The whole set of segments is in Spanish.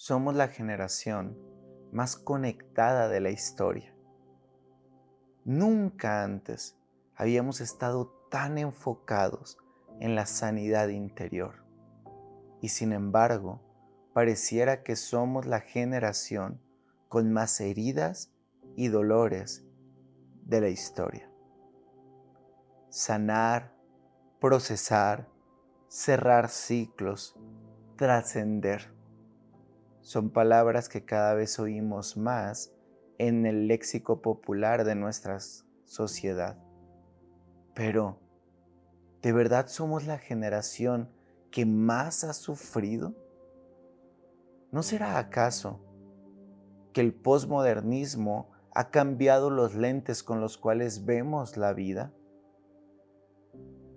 Somos la generación más conectada de la historia. Nunca antes habíamos estado tan enfocados en la sanidad interior. Y sin embargo, pareciera que somos la generación con más heridas y dolores de la historia. Sanar, procesar, cerrar ciclos, trascender. Son palabras que cada vez oímos más en el léxico popular de nuestra sociedad. Pero, ¿de verdad somos la generación que más ha sufrido? ¿No será acaso que el posmodernismo ha cambiado los lentes con los cuales vemos la vida?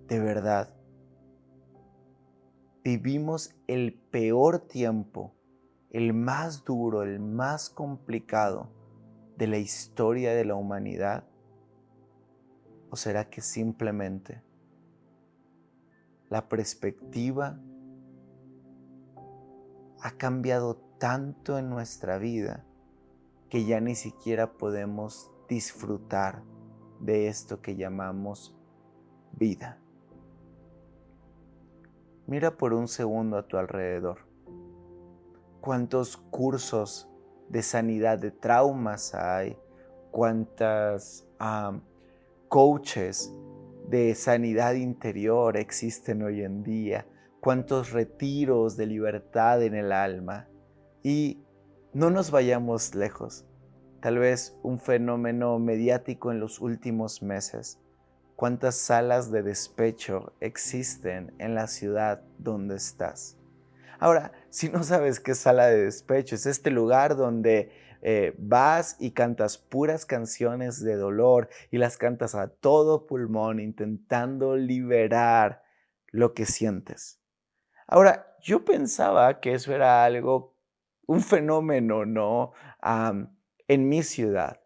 De verdad, vivimos el peor tiempo, el más duro, el más complicado de la historia de la humanidad. ¿O será que simplemente la perspectiva ha cambiado tanto en nuestra vida que ya ni siquiera podemos disfrutar de esto que llamamos vida? Mira por un segundo a tu alrededor. ¿Cuántos cursos de sanidad de traumas hay? ¿Cuántas coaches de sanidad interior existen hoy en día? ¿Cuántos retiros de libertad en el alma? Y no nos vayamos lejos. Tal vez un fenómeno mediático en los últimos meses. ¿Cuántas salas de despecho existen en la ciudad donde estás? Ahora, si no sabes qué es sala de despecho, es este lugar donde vas y cantas puras canciones de dolor y las cantas a todo pulmón, intentando liberar lo que sientes. Ahora, yo pensaba que eso era algo, un fenómeno, ¿no? En mi ciudad.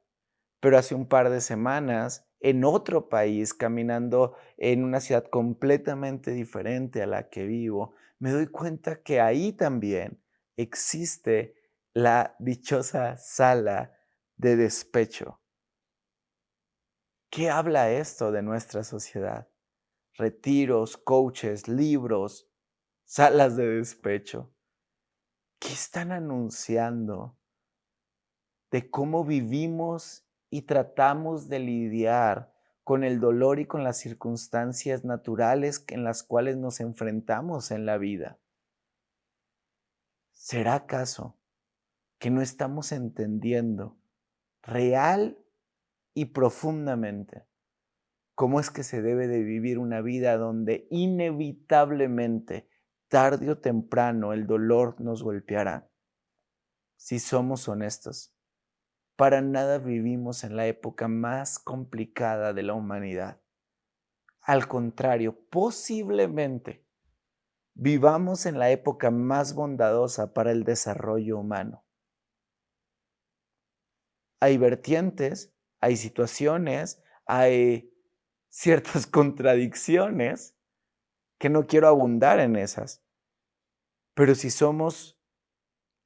Pero hace un par de semanas, en otro país, caminando en una ciudad completamente diferente a la que vivo, me doy cuenta que ahí también existe la dichosa sala de despecho. ¿Qué habla esto de nuestra sociedad? Retiros, coaches, libros, salas de despecho. ¿Qué están anunciando de cómo vivimos y tratamos de lidiar con el dolor y con las circunstancias naturales en las cuales nos enfrentamos en la vida? ¿Será acaso que no estamos entendiendo real y profundamente cómo es que se debe de vivir una vida donde inevitablemente, tarde o temprano, el dolor nos golpeará? Si somos honestos, para nada vivimos en la época más complicada de la humanidad. Al contrario, posiblemente vivamos en la época más bondadosa para el desarrollo humano. Hay vertientes, hay situaciones, hay ciertas contradicciones que no quiero abundar en esas. Pero si somos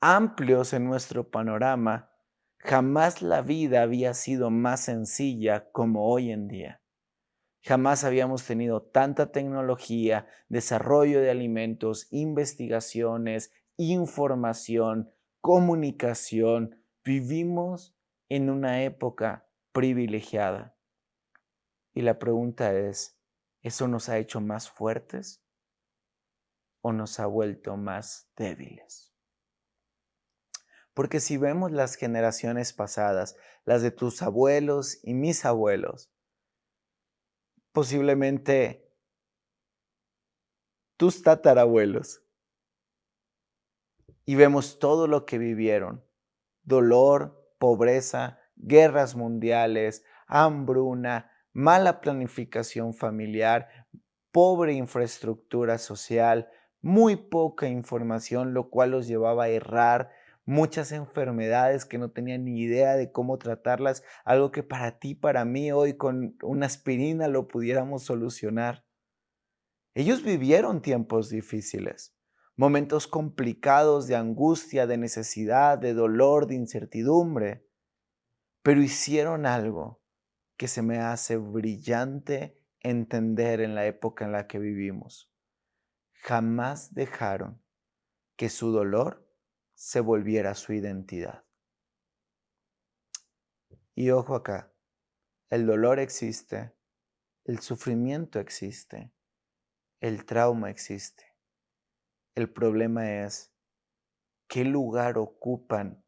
amplios en nuestro panorama, jamás la vida había sido más sencilla como hoy en día. Jamás habíamos tenido tanta tecnología, desarrollo de alimentos, investigaciones, información, comunicación. Vivimos en una época privilegiada. Y la pregunta es, ¿eso nos ha hecho más fuertes o nos ha vuelto más débiles? Porque si vemos las generaciones pasadas, las de tus abuelos y mis abuelos, posiblemente tus tatarabuelos, y vemos todo lo que vivieron: dolor, pobreza, guerras mundiales, hambruna, mala planificación familiar, pobre infraestructura social, muy poca información, lo cual los llevaba a errar, muchas enfermedades que no tenían ni idea de cómo tratarlas, algo que para ti, para mí hoy con una aspirina lo pudiéramos solucionar. Ellos vivieron tiempos difíciles. momentos complicados de angustia, de necesidad, de dolor, de incertidumbre, pero hicieron algo que se me hace brillante entender en la época en la que vivimos. Jamás dejaron que su dolor se volviera su identidad. Y ojo acá, el dolor existe, el sufrimiento existe, el trauma existe. El problema es qué lugar ocupan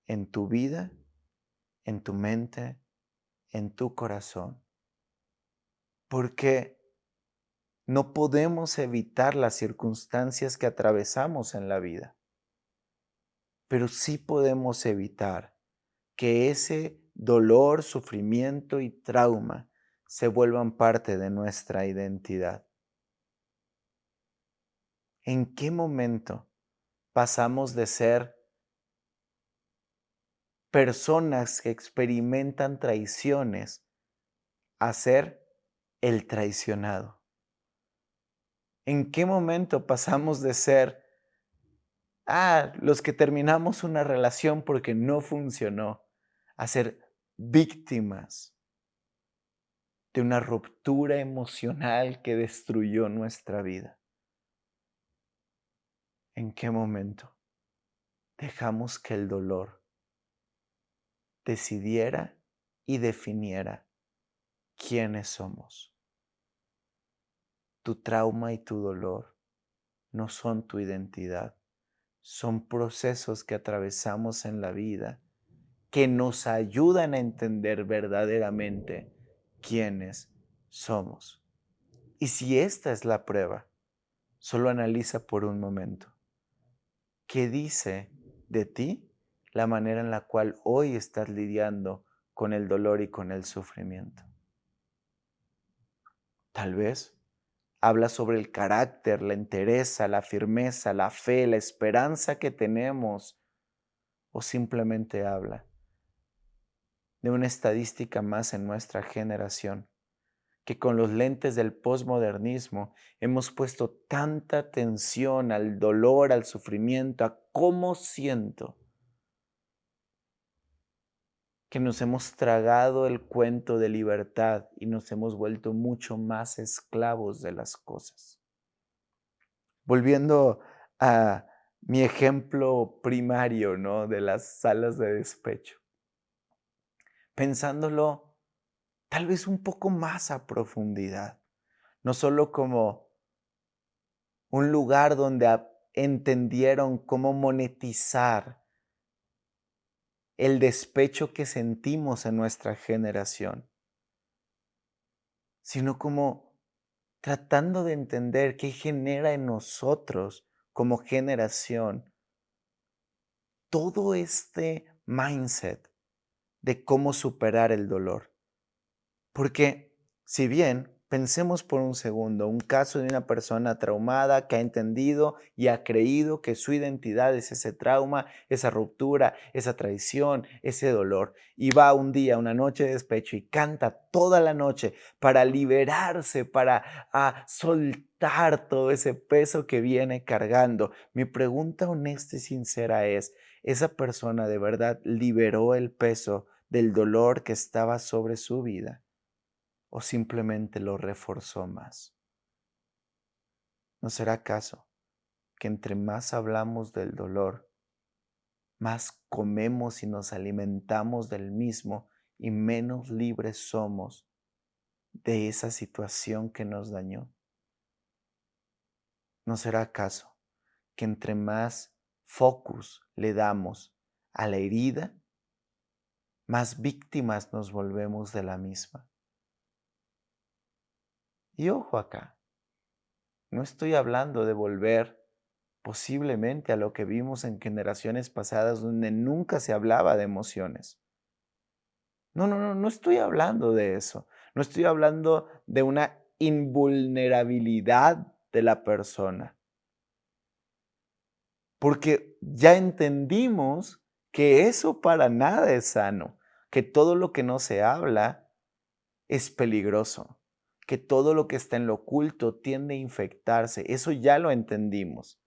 en tu vida, en tu mente, en tu corazón. Porque no podemos evitar las circunstancias que atravesamos en la vida, pero sí podemos evitar que ese dolor, sufrimiento y trauma se vuelvan parte de nuestra identidad. ¿En qué momento pasamos de ser personas que experimentan traiciones a ser el traicionado? ¿En qué momento pasamos de ser los que terminamos una relación porque no funcionó, a ser víctimas de una ruptura emocional que destruyó nuestra vida? ¿En qué momento dejamos que el dolor decidiera y definiera quiénes somos? Tu trauma y tu dolor no son tu identidad, son procesos que atravesamos en la vida que nos ayudan a entender verdaderamente quiénes somos. Y si esta es la prueba, solo analiza por un momento. ¿Qué dice de ti la manera en la cual hoy estás lidiando con el dolor y con el sufrimiento? Tal vez habla sobre el carácter, la entereza, la firmeza, la fe, la esperanza que tenemos, o simplemente habla de una estadística más en nuestra generación, que con los lentes del posmodernismo hemos puesto tanta atención al dolor, al sufrimiento, a cómo siento, que nos hemos tragado el cuento de libertad y nos hemos vuelto mucho más esclavos de las cosas. Volviendo a mi ejemplo primario, ¿no? De las salas de despecho. Pensándolo tal vez un poco más a profundidad, no solo como un lugar donde entendieron cómo monetizar el despecho que sentimos en nuestra generación, sino como tratando de entender qué genera en nosotros como generación todo este mindset de cómo superar el dolor. Porque si bien pensemos por un segundo un caso de una persona traumada que ha entendido y ha creído que su identidad es ese trauma, esa ruptura, esa traición, ese dolor, y va un día, una noche de despecho y canta toda la noche para liberarse, para soltar todo ese peso que viene cargando. Mi pregunta honesta y sincera es, ¿esa persona de verdad liberó el peso del dolor que estaba sobre su vida? ¿O simplemente lo reforzó más? ¿No será acaso que entre más hablamos del dolor, más comemos y nos alimentamos del mismo y menos libres somos de esa situación que nos dañó? ¿No será acaso que entre más focus le damos a la herida, más víctimas nos volvemos de la misma? Y ojo acá, no estoy hablando de volver posiblemente a lo que vimos en generaciones pasadas donde nunca se hablaba de emociones. No estoy hablando de eso. No estoy hablando de una invulnerabilidad de la persona. Porque ya entendimos que eso para nada es sano, que todo lo que no se habla es peligroso, que todo lo que está en lo oculto tiende a infectarse. Eso ya lo entendimos.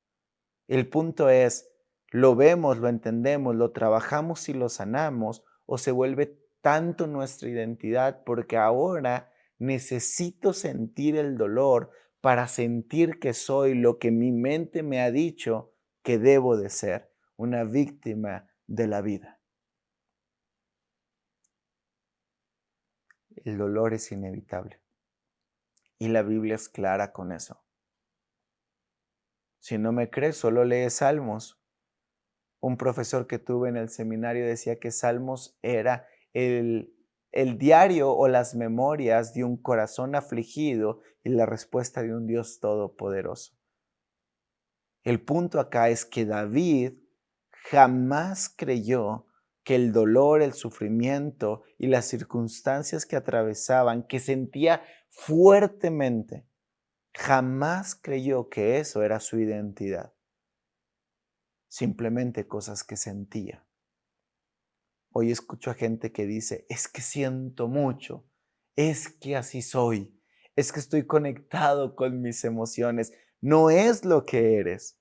El punto es, lo vemos, lo entendemos, lo trabajamos y lo sanamos, o se vuelve tanto nuestra identidad porque ahora necesito sentir el dolor para sentir que soy lo que mi mente me ha dicho que debo de ser, una víctima de la vida. El dolor es inevitable y la Biblia es clara con eso. Si no me crees, solo lee Salmos. Un profesor que tuve en el seminario decía que Salmos era el diario o las memorias de un corazón afligido y la respuesta de un Dios todopoderoso. El punto acá es que David jamás creyó que el dolor, el sufrimiento y las circunstancias que atravesaban, que sentía fuertemente, jamás creyó que eso era su identidad. Simplemente cosas que sentía. Hoy escucho a gente que dice, es que siento mucho, es que así soy, es que estoy conectado con mis emociones. No es lo que eres,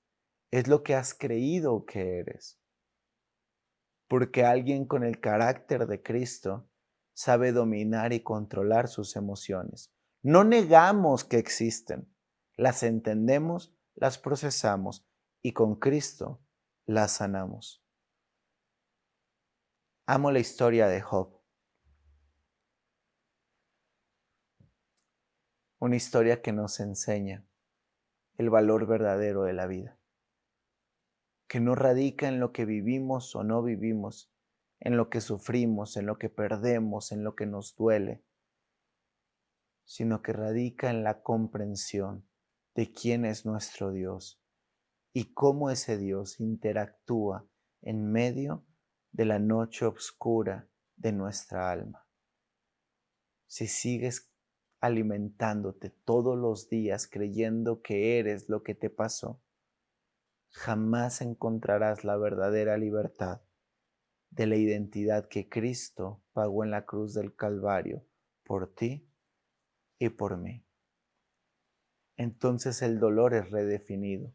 es lo que has creído que eres. Porque alguien con el carácter de Cristo sabe dominar y controlar sus emociones. No negamos que existen, las entendemos, las procesamos y con Cristo las sanamos. Amo la historia de Job. Una historia que nos enseña el valor verdadero de la vida, que no radica en lo que vivimos o no vivimos, en lo que sufrimos, en lo que perdemos, en lo que nos duele, sino que radica en la comprensión de quién es nuestro Dios y cómo ese Dios interactúa en medio de la noche oscura de nuestra alma. Si sigues alimentándote todos los días creyendo que eres lo que te pasó, jamás encontrarás la verdadera libertad de la identidad que Cristo pagó en la cruz del Calvario por ti y por mí. Entonces el dolor es redefinido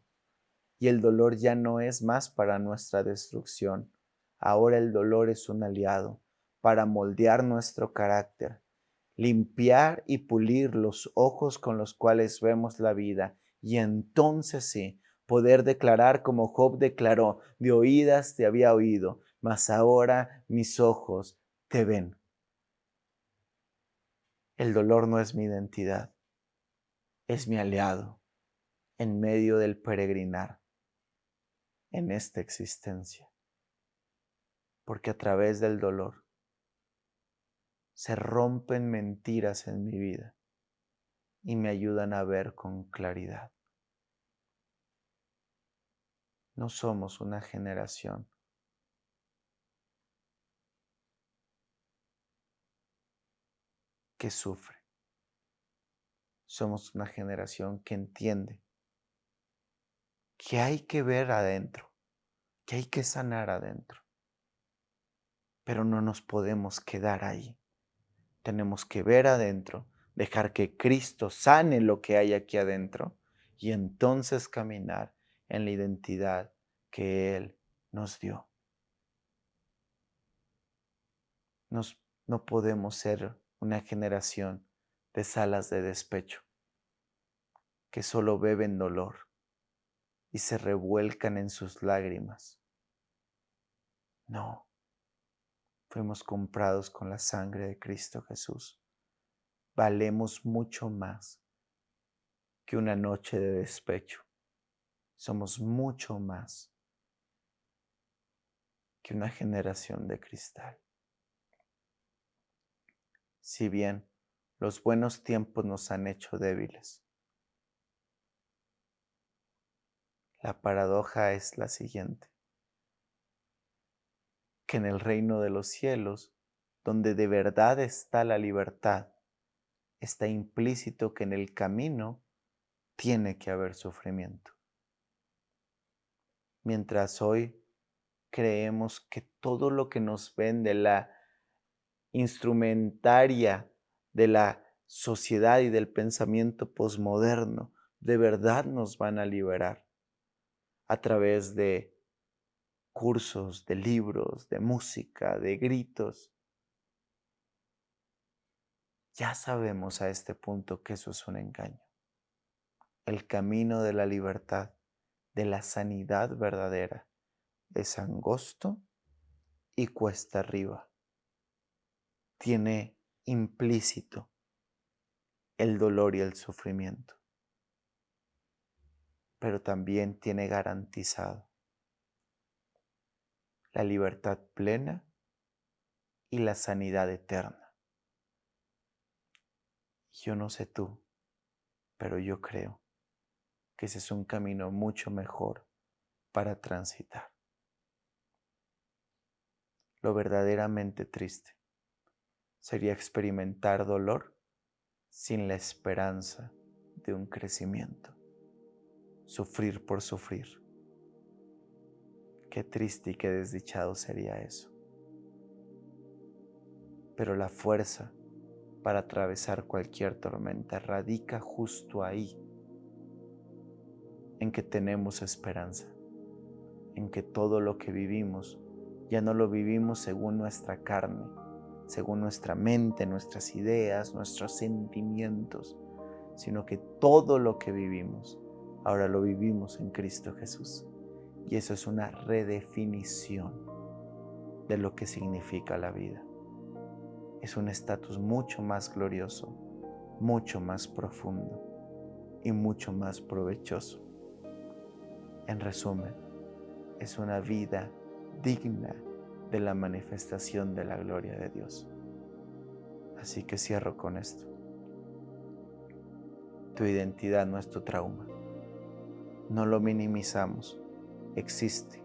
y el dolor ya no es más para nuestra destrucción. Ahora el dolor es un aliado para moldear nuestro carácter, limpiar y pulir los ojos con los cuales vemos la vida y entonces sí, poder declarar como Job declaró, de oídas te había oído, mas ahora mis ojos te ven. El dolor no es mi identidad, es mi aliado en medio del peregrinar en esta existencia, porque a través del dolor se rompen mentiras en mi vida y me ayudan a ver con claridad. No somos una generación que sufre. Somos una generación que entiende que hay que ver adentro, que hay que sanar adentro. Pero no nos podemos quedar ahí. Tenemos que ver adentro, dejar que Cristo sane lo que hay aquí adentro y entonces caminar en la identidad que Él nos dio. No podemos ser una generación de salas de despecho que solo beben dolor y se revuelcan en sus lágrimas. No, fuimos comprados con la sangre de Cristo Jesús. Valemos mucho más que una noche de despecho. Somos mucho más que una generación de cristal. Si bien los buenos tiempos nos han hecho débiles, la paradoja es la siguiente, que en el reino de los cielos, donde de verdad está la libertad, está implícito que en el camino tiene que haber sufrimiento. Mientras hoy creemos que todo lo que nos vende la instrumentaria de la sociedad y del pensamiento posmoderno de verdad nos van a liberar. a través de cursos, de libros, de música, de gritos. Ya sabemos a este punto que eso es un engaño. El camino de la libertad, de la sanidad verdadera, es angosto y cuesta arriba. Tiene implícito el dolor y el sufrimiento, pero también tiene garantizado la libertad plena y la sanidad eterna. Yo no sé tú, pero yo creo que ese es un camino mucho mejor para transitar. Lo verdaderamente triste sería experimentar dolor sin la esperanza de un crecimiento. Sufrir por sufrir. Qué triste y qué desdichado sería eso. Pero la fuerza para atravesar cualquier tormenta radica justo ahí, en que tenemos esperanza, en que todo lo que vivimos ya no lo vivimos según nuestra carne, según nuestra mente, nuestras ideas, nuestros sentimientos, sino que todo lo que vivimos ahora lo vivimos en Cristo Jesús. Y eso es una redefinición de lo que significa la vida. Es un estatus mucho más glorioso, mucho más profundo y mucho más provechoso. En resumen, es una vida digna de la manifestación de la gloria de Dios. Así que cierro con esto. Tu identidad no es tu trauma. No lo minimizamos. Existe.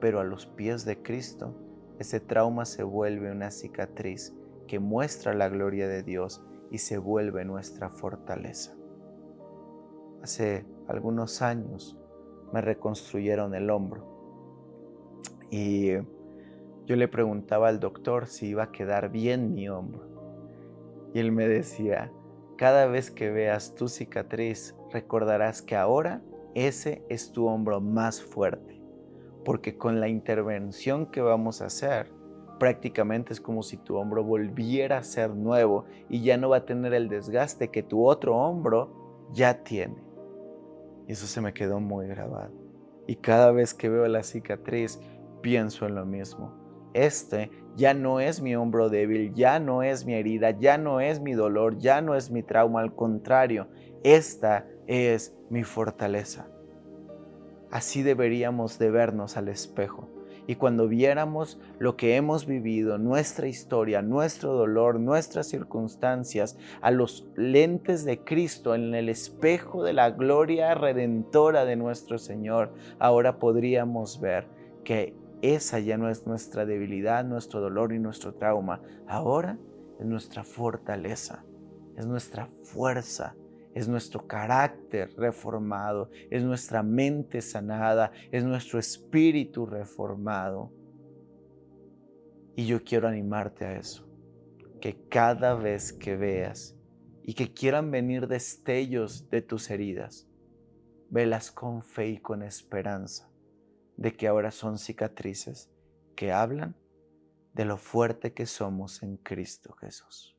Pero a los pies de Cristo, ese trauma se vuelve una cicatriz que muestra la gloria de Dios y se vuelve nuestra fortaleza. Hace algunos años me reconstruyeron el hombro y yo le preguntaba al doctor si iba a quedar bien mi hombro. Y él me decía, cada vez que veas tu cicatriz, recordarás que ahora ese es tu hombro más fuerte. Porque con la intervención que vamos a hacer, prácticamente es como si tu hombro volviera a ser nuevo y ya no va a tener el desgaste que tu otro hombro ya tiene. Y eso se me quedó muy grabado. Y cada vez que veo la cicatriz, pienso en lo mismo. Este ya no es mi hombro débil, ya no es mi herida, ya no es mi dolor, ya no es mi trauma. Al contrario, esta es mi fortaleza. Así deberíamos de vernos al espejo. Y cuando viéramos lo que hemos vivido, nuestra historia, nuestro dolor, nuestras circunstancias, a los lentes de Cristo, en el espejo de la gloria redentora de nuestro Señor, ahora podríamos ver que esa ya no es nuestra debilidad, nuestro dolor y nuestro trauma. Ahora es nuestra fortaleza, es nuestra fuerza. Es nuestro carácter reformado, es nuestra mente sanada, es nuestro espíritu reformado. Y yo quiero animarte a eso, que cada vez que veas y que quieran venir destellos de tus heridas, velas con fe y con esperanza de que ahora son cicatrices que hablan de lo fuerte que somos en Cristo Jesús.